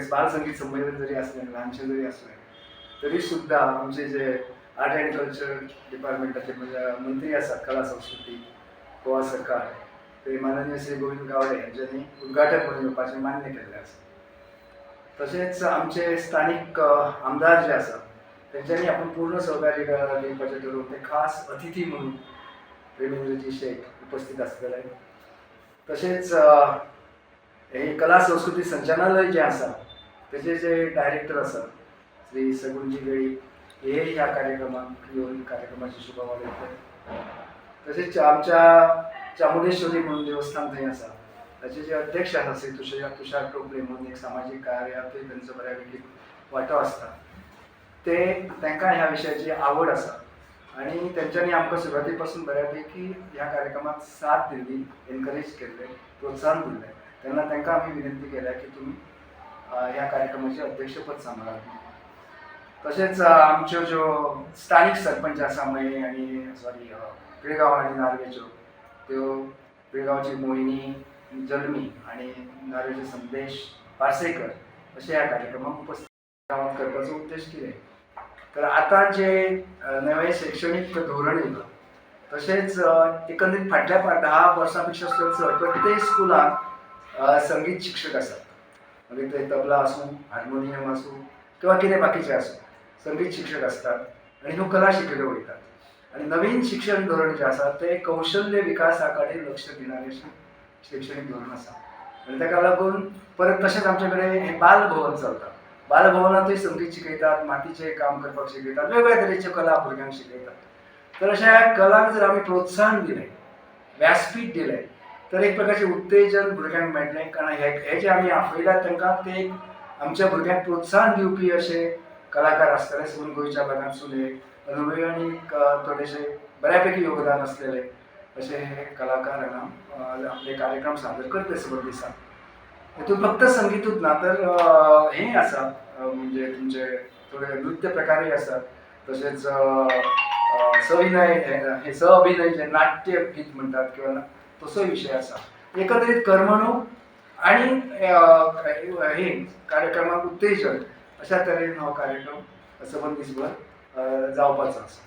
वेळेस बालसंगीत संमेलन जरी असले ल्हानशें जरी असले तरी सुद्धा आमचे जे आर्ट अँड कल्चर डिपार्टमेंटाचे म्हणजे मंत्री असतात कला संस्कृती गोवा सरकार ते माननीय श्री गोविंद गावडे यांच्यानी उद्घाटक म्हणून येवपाचें मान्य केल्लें आसा. तशेंच आमचे स्थानिक आमदार जे आसात त्यांच्यानी आपण पूर्ण सहकार्य दिवपाचें ठरवून ते खास अतिथी म्हणून प्रेमेंद्रजी शेख उपस्थित आसतले. तशेंच हे कला संस्कृती संचालनालय जे आसा तेचे जे डायरेक्टर आसा श्री सगुणजी वेळी हे ह्या कार्यक्रमाक येवन कार्यक्रमाची शुभ वाडयतले. तशेंच आमच्या चामुंडेश्वरी म्हणून देवस्थान थंय आसा ताचे जे अध्यक्ष आसा श्री तुषार टोपले म्हणून एक सामाजीक कार्यातूय तांचो बऱ्यापैकी वांटो आसता. तांकां ह्या विशयाची आवड आसा आणि त्यांच्यानी आमकां सुरवाती पासून बऱ्यापैकी ह्या कार्यक्रमात साथ दिल्ली, एनकरेज केल्लें, प्रोत्साहन दिल्लें. तेन्ना तांकां आमी विनंती केल्या की तुमी ह्या कार्यक्रमाचें अध्यक्षपद सांबाळात. तशेंच आमच्यो ज्यो स्थानीक सरपंच आसा मये आनी पिळगांव आनी नार्वेच्यो त्यो पिळगांवची मोहिनी जल्मी आनी नार्वेचे संदेश पार्सेकर अशे ह्या कार्यक्रमाक उपस्थित करपाचो उद्देश कितें तर आतां जे नवें शैक्षणीक धोरण येयलां तशेंच एकंदरीत फाटल्या 10 वर्सां पेक्षा चड प्रत्येक स्कुलान संगीत शिक्षक आसात. मागीर ते तबला आसूं, हार्मोनियम आसूं किंवा कितें बाकीचें आसूं संगीत शिक्षक असतात आणि ह्यो कला शिकयल्यो वयतात. आणि नवीन शिक्षण धोरण जे आसा ते कौशल्य विकासा कडेन लक्ष दिणारें शैक्षणीक धोरण आसा. आनी ताका लागून परत तशेंच आमचे कडेन हे बालभवन चलता. बालभवनांतूय संगीत शिकयतात, मातीचें काम करपाक शिकयतात, वेगवेगळ्या तरेच्यो कला भुरग्यांक शिकयतात. तर अशा कलांक जर आमी प्रोत्साहन दिलें, व्यासपीठ दिलें तर एक प्रकारचें उत्तेजन भुरग्यांक मेळटलें. कारण हे जे आमी आपयल्यात तांकां ते आमच्या भुरग्यांक प्रोत्साहन दिवपी अशे कलाकार आसतले. सून गोंयच्या भागांतसून हे अनुभवी आनी थोडेशे बऱ्यापैकी योगदान असलेले अशे हे कलाकार हांगा आपले कार्यक्रम सादर करतले सुबक दिसा. हेतून फक्त संगीतूच ना तर हेंय आसा म्हणजे तुमचे थोडे नृत्य प्रकारय आसात. तशेंच सअभिनय जे नाट्य गीत म्हणटात किंवा तसोय विशय आसा. एकंदरीत करमणूक आनी हे कार्यक्रमाक उत्तेजन अशा तरेन हो कार्यक्रम सबंद दिसभर जावपाचो आसा.